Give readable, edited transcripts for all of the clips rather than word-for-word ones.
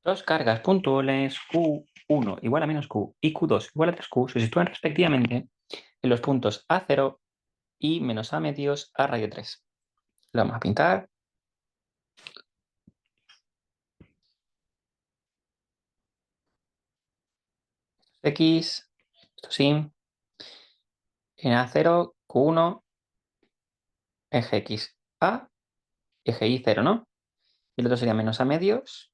Dos cargas puntuales Q1 igual a menos Q y Q2 igual a 3Q se sitúan respectivamente en los puntos A0 y menos A medios a raíz de 3. Lo vamos a pintar. X, esto sí. En A0, Q1, eje X, A, eje Y, 0, ¿no? Y el otro sería menos A medios.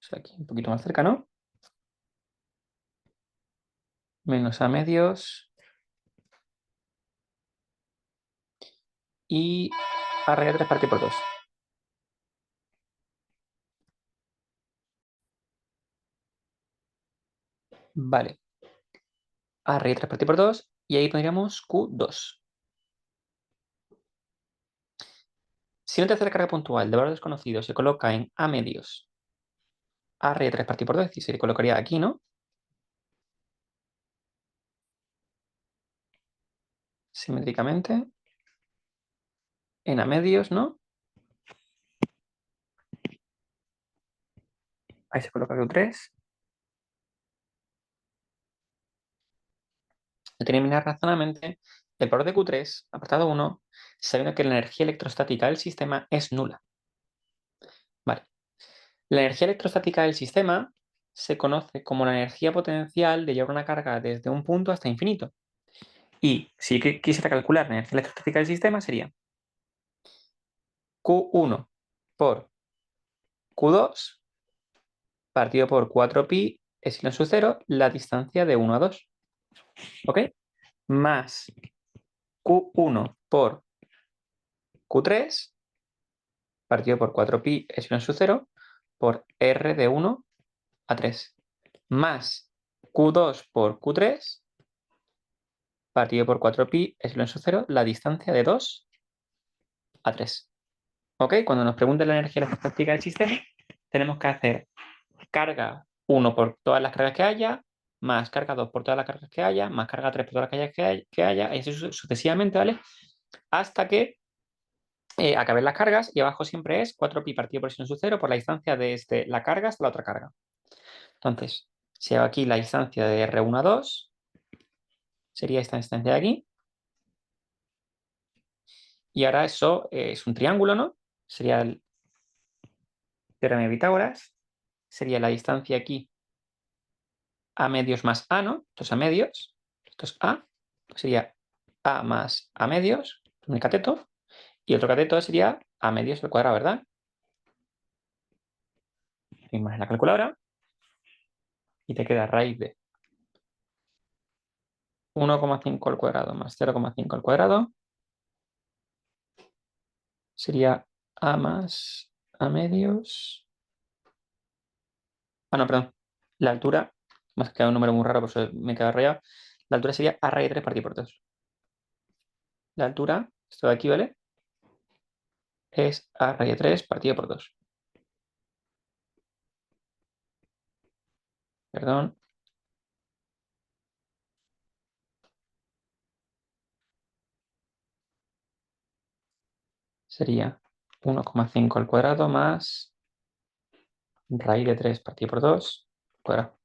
O sea, aquí un poquito más cerca, ¿no? Menos A medios. Y A raíz de 3 partido por 2. Vale. A raíz de 3 partido por 2. Y ahí pondríamos Q2. Si una tercera carga puntual de valor desconocido se coloca en A medios, A raíz de 3 partido por 2, es decir, se le colocaría aquí, ¿no? Simétricamente. En A medios, ¿no? Ahí se coloca Q3. Determinar razonadamente el valor de Q3, apartado 1, sabiendo que la energía electrostática del sistema es nula. Vale. La energía electrostática del sistema se conoce como la energía potencial de llevar una carga desde un punto hasta infinito. Y si quisiera calcular la energía electrostática del sistema sería Q1 por Q2 partido por 4pi epsilon sub 0, la distancia de 1 a 2. ¿Ok? Más Q1 por Q3 partido por 4pi epsilon sub 0 por R de 1 a 3. Más Q2 por Q3 partido por 4pi epsilon sub 0, la distancia de 2 a 3. ¿Ok? Cuando nos pregunten la energía electrostática del sistema, tenemos que hacer carga 1 por todas las cargas que haya, más carga 2 por todas las cargas que haya, más carga 3 por todas las cargas que haya, y así sucesivamente, ¿vale? Hasta que acaben las cargas y abajo siempre es 4pi partido por epsilon sub 0 por la distancia desde la carga hasta la otra carga. Entonces, si hago aquí la distancia de R1 a 2, sería esta distancia de aquí. Y ahora eso es un triángulo, ¿no? Sería el teorema de Pitágoras. Sería la distancia aquí A medios más A, ¿no? Esto es A medios. Esto es A. Sería A más A medios, un cateto. Y otro cateto sería A medios al cuadrado, ¿verdad? Más en la calculadora. Y te queda raíz de 1,5 al cuadrado más 0,5 al cuadrado. Sería A más A medios. Ah, no, perdón. La altura, más que un número muy raro, por eso me queda rayado. La altura sería A raíz de 3 partido por 2. La altura, esto de aquí, ¿vale? Es A raíz de 3 partido por 2. Perdón. Sería 1,5 al cuadrado más raíz de 3 partido por 2 cuadrado.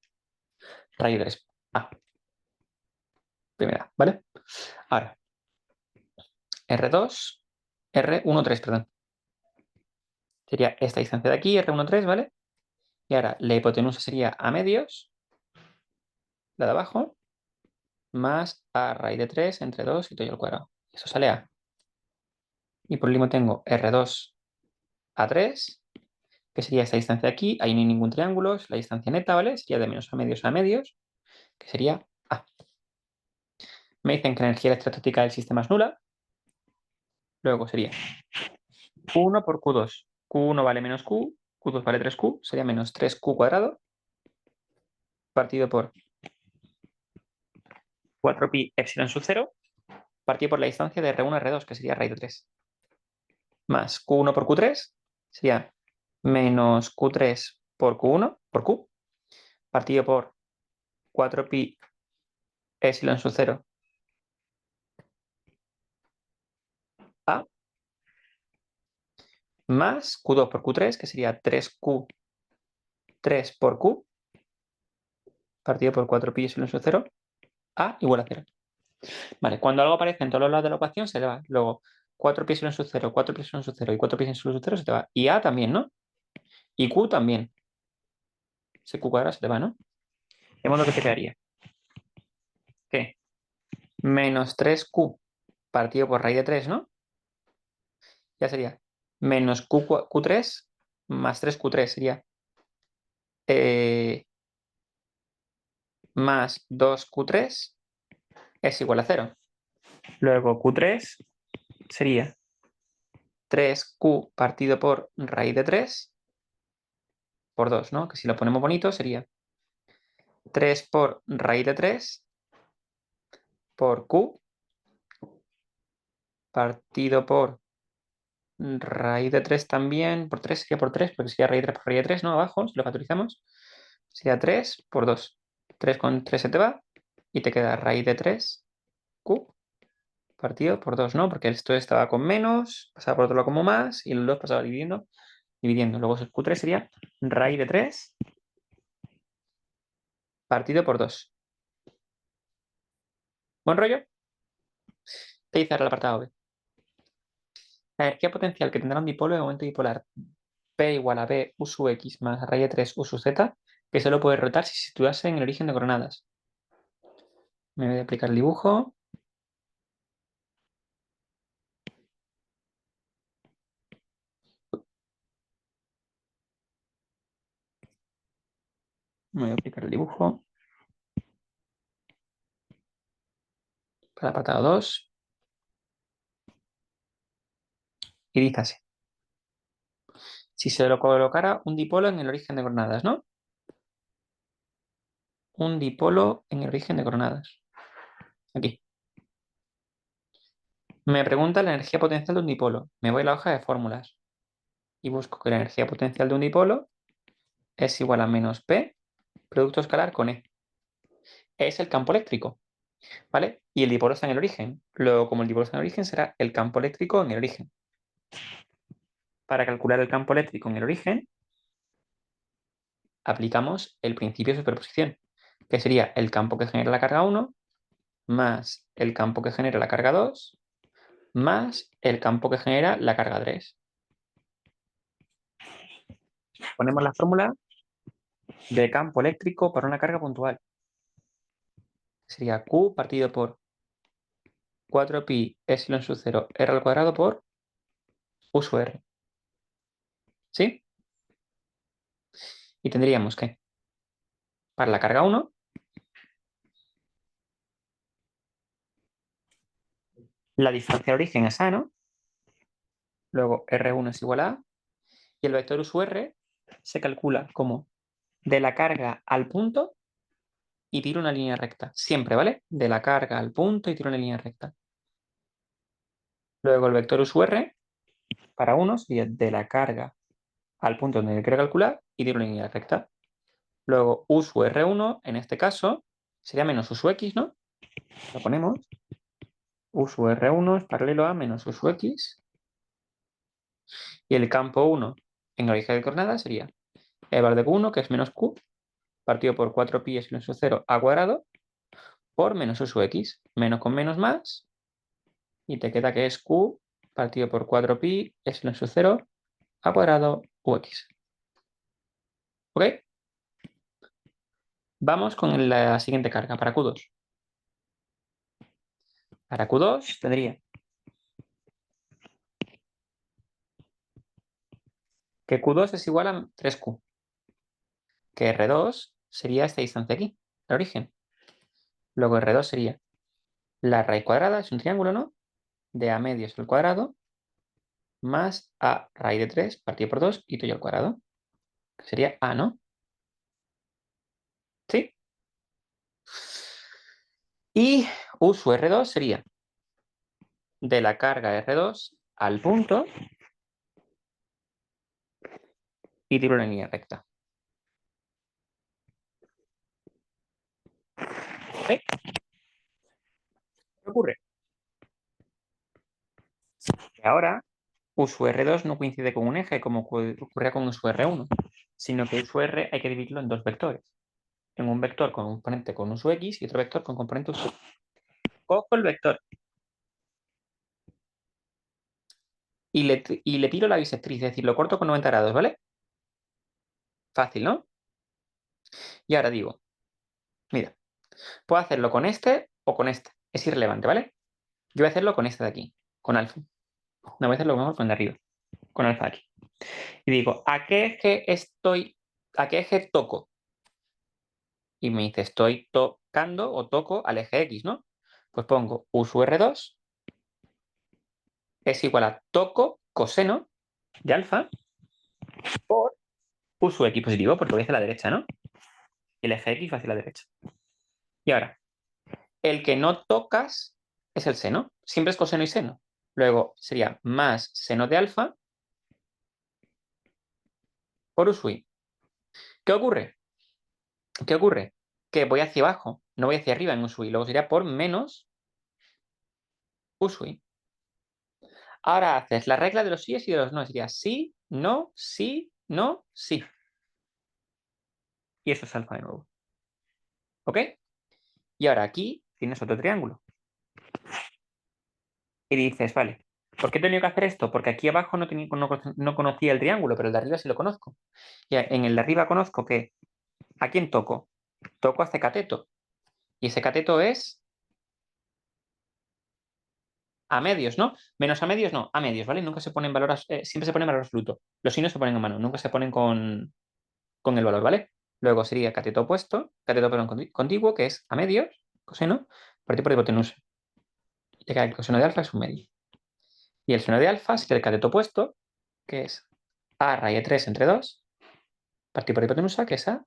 Raíz de 3. A. Primera, ¿vale? Ahora, R2, R13, perdón. Sería esta distancia de aquí, R13, ¿vale? Y ahora la hipotenusa sería A medios, la de abajo, más A raíz de 3 entre 2 y todo al cuadrado. Eso sale A. Y por último tengo R2 a 3, que sería esta distancia de aquí. Ahí no hay ningún triángulo, es la distancia neta, ¿vale? Sería de menos a medios, que sería A. Me dicen que la energía electrostática del sistema es nula. Luego sería Q1 por Q2. Q1 vale menos Q, Q2 vale 3Q, sería menos 3Q cuadrado, partido por 4pi epsilon sub 0, partido por la distancia de R1 a R2, que sería raíz de 3. Más Q1 por Q3, sería menos Q3 por Q1, por Q, partido por 4pi epsilon sub 0 A, más Q2 por Q3, que sería 3Q 3 por Q partido por 4pi epsilon sub 0, A igual a 0. Vale, cuando algo aparece en todos los lados de la ecuación se te va. Luego 4pi epsilon sub 0, 4pi epsilon sub 0 y 4pi epsilon sub 0 se te va. Y A también, ¿no? Y Q también. Ese Q cuadrado se te va, ¿no? De modo que te quedaría. ¿Qué? Menos 3Q partido por raíz de 3, ¿no? Ya sería menos Q3 más 3Q3 sería más 2Q3 es igual a 0. Luego Q3 sería 3Q partido por raíz de 3 por 2, ¿no? Que si lo ponemos bonito sería 3 por raíz de 3 por Q partido por raíz de 3 también, por 3 sería por 3, porque sería raíz de 3 por raíz de 3, ¿no? Abajo, si lo factorizamos, sería 3 por 2. 3 con 3 se te va y te queda raíz de 3 Q partido por 2, ¿no? Porque esto estaba con menos, pasaba por otro lado como más y el 2 pasaba dividiendo. Luego el Q3 sería raíz de 3 partido por 2. ¿Buen rollo? Te dice ahora el apartado B. La energía potencial que tendrá un dipolo en el momento dipolar P igual a B U sub X más raíz de 3 U sub Z, que solo puede rotar si se situase en el origen de coordenadas. Me voy a aplicar el dibujo. Me voy a aplicar el dibujo. Para el apartado 2. Y dice así. Si se lo colocara un dipolo en el origen de coordenadas, ¿no? Un dipolo en el origen de coordenadas. Aquí. Me pregunta la energía potencial de un dipolo. Me voy a la hoja de fórmulas. Y busco que la energía potencial de un dipolo es igual a menos P, producto escalar con E. Es el campo eléctrico, ¿vale? Y el dipolo está en el origen. Luego, como el dipolo está en el origen, será el campo eléctrico en el origen. Para calcular el campo eléctrico en el origen, aplicamos el principio de superposición, que sería el campo que genera la carga 1 más el campo que genera la carga 2 más el campo que genera la carga 3. Ponemos la fórmula de campo eléctrico para una carga puntual. Sería Q partido por 4pi epsilon sub 0 r al cuadrado por U sub r. ¿Sí? Y tendríamos que, para la carga 1, la distancia de origen es A, ¿no? Luego R1 es igual a A. Y el vector U sub r se calcula como de la carga al punto y tiro una línea recta. Siempre, ¿vale? De la carga al punto y tiro una línea recta. Luego el vector U sub r para 1 sería de la carga al punto donde quiero calcular y tiro una línea recta. Luego U sub R1, en este caso, sería menos U sub X, ¿no? Lo ponemos. U sub R1 es paralelo a menos U sub X. Y el campo 1 en origen de coordenadas sería el valor de Q1, que es menos Q, partido por 4pi epsilon sub 0 a cuadrado, por menos U sub X. Menos con menos más. Y te queda que es Q partido por 4pi epsilon sub 0 a cuadrado UX. ¿Ok? Vamos con la siguiente carga, para Q2. Para Q2 tendría que Q2 es igual a 3Q. Que R2 sería esta distancia aquí, el origen. Luego R2 sería la raíz cuadrada, es un triángulo, ¿no? De A medios al cuadrado, más A raíz de 3 partido por 2 y todo al cuadrado. Que sería A, ¿no? ¿Sí? Y U sub R2 sería de la carga R2 al punto y tiro una línea recta. ¿Sí? ¿Qué ocurre? Que ahora U sub R2 no coincide con un eje como ocurría con U sub R1. sino que u sub r hay que dividirlo en dos vectores. En un vector con un componente con u sub x y otro vector con componente u sub. Cojo el vector y le tiro la bisectriz, es decir, lo corto con 90 grados, ¿vale? Fácil, ¿no? Y ahora digo, mira, puedo hacerlo con este o con este. Es irrelevante, ¿vale? Yo voy a hacerlo con este de aquí, con alfa. No voy a hacerlo mejor con el de arriba, con alfa aquí. Y digo, ¿a qué eje toco? Y me dice, estoy tocando o toco al eje X, ¿no? Pues pongo u sub R2 es igual a toco coseno de alfa por u sub X positivo, porque voy hacia la derecha, ¿no? Y el eje X va hacia la derecha. Y ahora, el que no tocas es el seno. Siempre es coseno y seno. Luego sería más seno de alfa por u sub y. ¿Qué ocurre? ¿Qué ocurre? Que voy hacia abajo, no voy hacia arriba en u sub y. Luego sería por menos u sub y. Ahora haces la regla de los síes y de los no. Sería sí, no, sí, no, sí. Y eso es alfa de nuevo. ¿Ok? Y ahora aquí tienes otro triángulo. Y dices, vale, ¿por qué he tenido que hacer esto? Porque aquí abajo no conocía el triángulo, pero el de arriba sí lo conozco. Y en el de arriba conozco que ¿a quién toco? Toco a este cateto. Y ese cateto es a medios, ¿no? Menos a medios, no, a medios, ¿vale? Nunca se ponen valor, siempre se pone en valor absoluto. Los signos se ponen en mano, nunca se ponen con el valor, ¿vale? Luego sería cateto opuesto, cateto perdón, contiguo, que es a medios, coseno, partido por hipotenusa. Ya que el coseno de alfa es un medio. Y el seno de alfa sería el cateto opuesto, que es a raíz de 3 entre 2, partido por hipotenusa, que es a,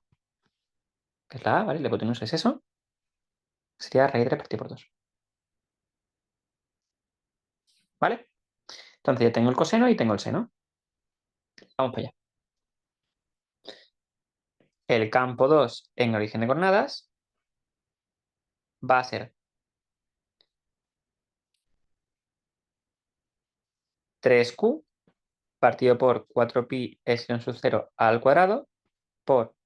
que es la a, ¿vale? La hipotenusa es eso. Sería a raíz de 3 partido por 2. ¿Vale? Entonces ya tengo el coseno y tengo el seno. Vamos para allá. El campo 2 en origen de coordenadas va a ser 3q partido por 4pi epsilon sub 0 al cuadrado por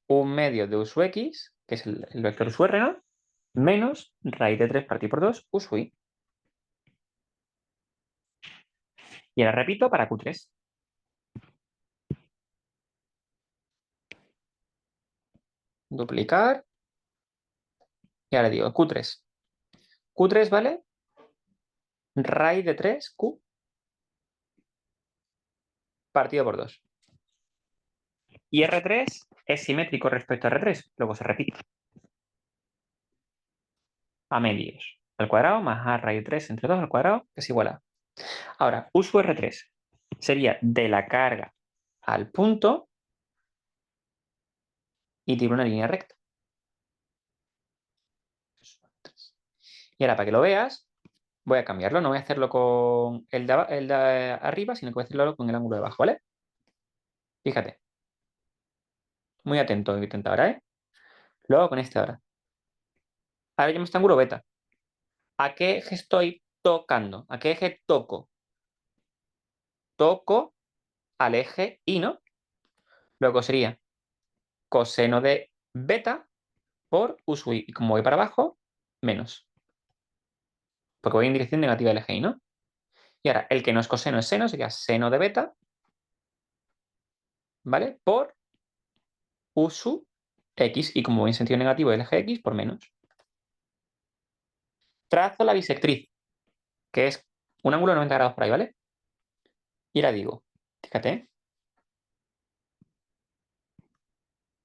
un medio de u sub x, que es el vector u sub r, ¿no? Menos raíz de 3 partido por 2 u sub y. Y ahora repito para q3. Duplicar. Y ahora digo q3. q3 vale raíz de 3q partido por 2. Y R3 es simétrico respecto a R3, luego se repite. A medios al cuadrado más a raíz de 3 entre 2 al cuadrado, que es igual a. Ahora, u sub R3 sería de la carga al punto y tiene una línea recta. Y ahora, para que lo veas, voy a cambiarlo. No voy a hacerlo con el de arriba, sino que voy a hacerlo con el ángulo de abajo, ¿vale? Fíjate. Muy atento, intenta ahora, ¿eh? Luego con este ahora. Ahora llamo este ángulo beta. ¿A qué eje estoy tocando? ¿A qué eje toco? Toco al eje Y, ¿no? Luego sería coseno de beta por u sub i. Y como voy para abajo, menos. Porque voy en dirección negativa del eje Y, ¿no? Y ahora, el que no es coseno es seno, sería seno de beta, ¿vale? Por u sub x. Y como voy en sentido negativo del eje X, por menos. Trazo la bisectriz, que es un ángulo de 90 grados por ahí, ¿vale? Y ahora digo, fíjate,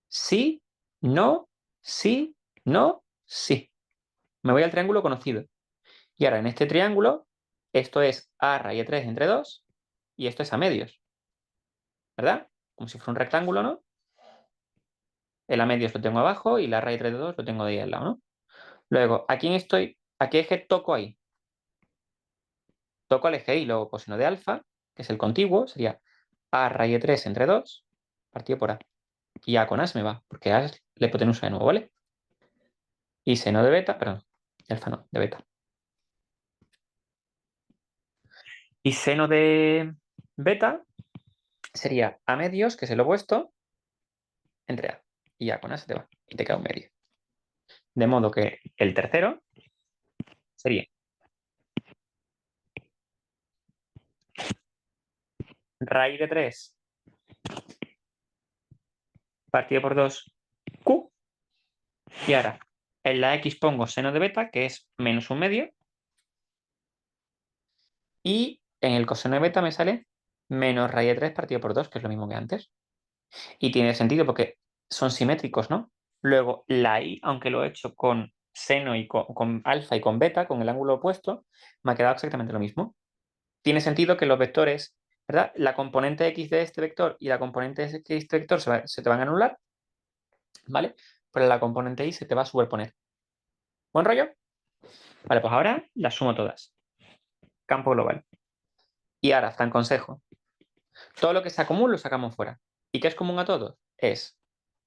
sí, no, sí, no, sí. Me voy al triángulo conocido. Y ahora en este triángulo, esto es a raíz de 3 entre 2 y esto es a medios, ¿verdad? Como si fuera un rectángulo, ¿no? El a medios lo tengo abajo y la raíz de 3 de 2 lo tengo de ahí al lado, ¿no? Luego, ¿a quién estoy? ¿A qué eje toco ahí? Toco al eje Y, luego coseno de alfa, que es el contiguo, sería a raíz de 3 entre 2 partido por a. Y a con a se me va, porque a es la hipotenusa de nuevo, ¿vale? Y seno de beta, perdón, de alfa no, de beta. Y seno de beta sería a medios, que es el opuesto, entre A. Y A con A se te va. Y te queda un medio. De modo que el tercero sería raíz de 3 partido por 2 Q. Y ahora, en la X pongo seno de beta, que es menos un medio. Y en el coseno de beta me sale menos raíz de 3 partido por 2, que es lo mismo que antes. Y tiene sentido porque son simétricos, ¿no? Luego, la Y, aunque lo he hecho con seno y con alfa y con beta, con el ángulo opuesto, me ha quedado exactamente lo mismo. Tiene sentido que los vectores, ¿verdad? La componente X de este vector y la componente X de este vector se te van a anular, ¿vale? Pero la componente Y se te va a superponer. ¿Buen rollo? Vale, pues ahora las sumo todas. Campo global. Y ahora, Fran consejo. Todo lo que sea común lo sacamos fuera. ¿Y qué es común a todos? Es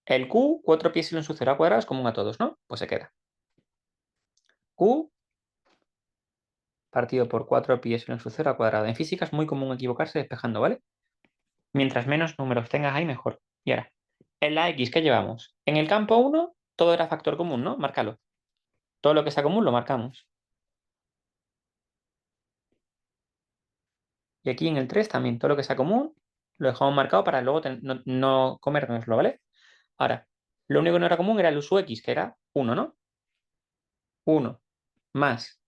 el Q, 4 pi epsilon sub 0 a cuadrado es común a todos, ¿no? Pues se queda. Q partido por 4 pi epsilon sub 0 a cuadrado. En física es muy común equivocarse despejando, ¿vale? Mientras menos números tengas ahí, mejor. Y ahora, en la X, ¿qué llevamos? En el campo 1, todo era factor común, ¿no? Márcalo. Todo lo que sea común lo marcamos. Y aquí en el 3 también, todo lo que sea común lo dejamos marcado para luego no comérnoslo, ¿vale? Ahora, lo único que no era común era el uso X, que era 1, ¿no? 1 más.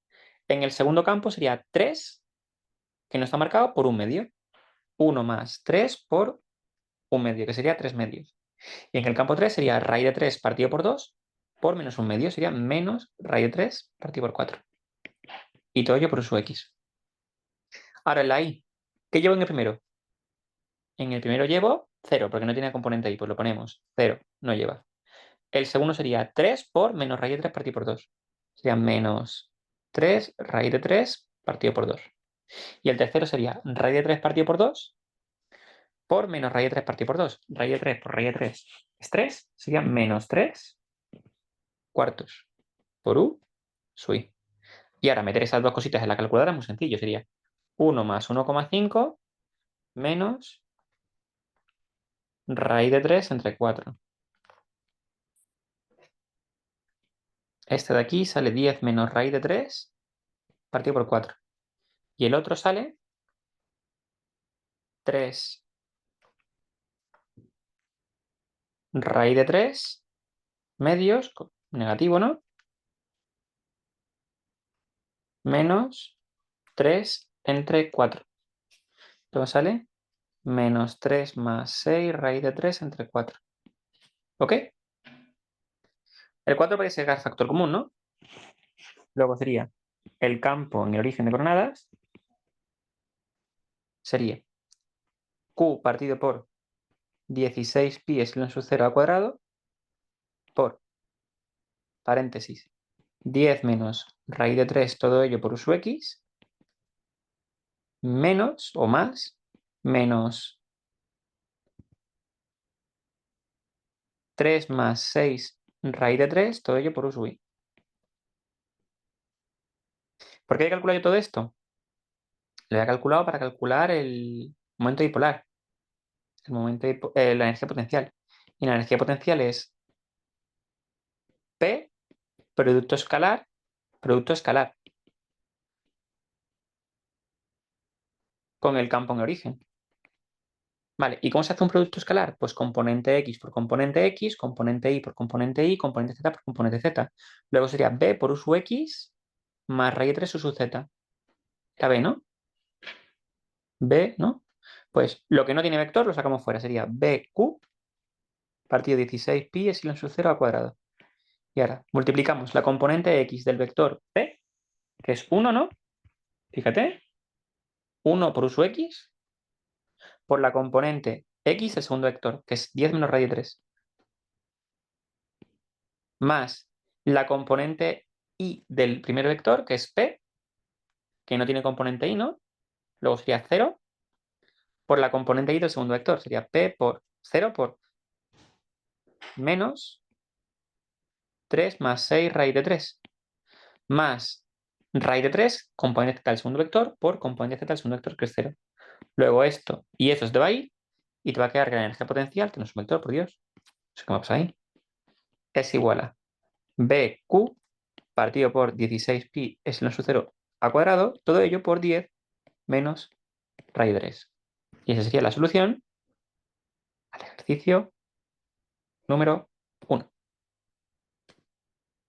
En el segundo campo sería 3, que no está marcado, por un medio. 1 más 3 por un medio, que sería 3 medios. Y en el campo 3 sería raíz de 3 partido por 2 por menos un medio, sería menos raíz de 3 partido por 4. Y todo ello por uso X. Ahora en la Y, ¿qué llevo en el primero? En el primero llevo 0, porque no tiene componente Y, pues lo ponemos 0, no lleva. El segundo sería 3 por menos raíz de 3 partido por 2. Sería menos 3 raíz de 3 partido por 2. Y el tercero sería raíz de 3 partido por 2 por menos raíz de 3 partido por 2. Raíz de 3 por raíz de 3 es 3. Sería menos 3 cuartos por U sub I. Y ahora meter esas dos cositas en la calculadora es muy sencillo. Sería 1 más 1,5 menos raíz de 3 entre 4. Este de aquí sale 10 menos raíz de 3 partido por 4. Y el otro sale 3 raíz de 3 medios, negativo, ¿no? Menos 3 entre 4. Entonces sale menos 3 más 6 raíz de 3 entre 4. ¿Ok? El 4 puede ser factor común, ¿no? Luego sería el campo en el origen de coordenadas. Sería Q partido por 16 pi epsilon sub 0 al cuadrado por, paréntesis, 10 menos raíz de 3 todo ello por U sub X menos o más menos 3 más 6 raíz de 3 todo ello por U sub I. ¿Por qué he calculado yo todo esto? Lo he calculado para calcular el momento dipolar, la energía potencial. Y la energía potencial es P producto escalar con el campo en origen. Vale, ¿y cómo se hace un producto escalar? Pues componente X por componente X, componente Y por componente Y, componente Z por componente Z. Luego sería B por U sub X más raíz de 3 U sub Z. Era B, ¿no? B, ¿no? Pues lo que no tiene vector lo sacamos fuera. Sería BQ partido 16 pi epsilon sub 0 al cuadrado. Y ahora multiplicamos la componente X del vector P, que es 1, ¿no? Fíjate. 1 por U sub X por la componente X, el segundo vector, que es 10 menos raíz de 3. Más la componente Y del primer vector, que es P, que no tiene componente Y, ¿no? Luego sería 0 por la componente Y del segundo vector. Sería P por 0 por menos 3 más 6 raíz de 3. Más raíz de 3, componente Z del segundo vector, por componente Z del segundo vector, que es 0. Luego esto y eso se te va a ir y te va a quedar que la energía potencial, que no es un vector, por Dios, sé qué me pasa ahí, es igual a BQ partido por 16pi epsilon sub 0 a cuadrado, todo ello por 10 menos raíz de 3. Y esa sería la solución al ejercicio número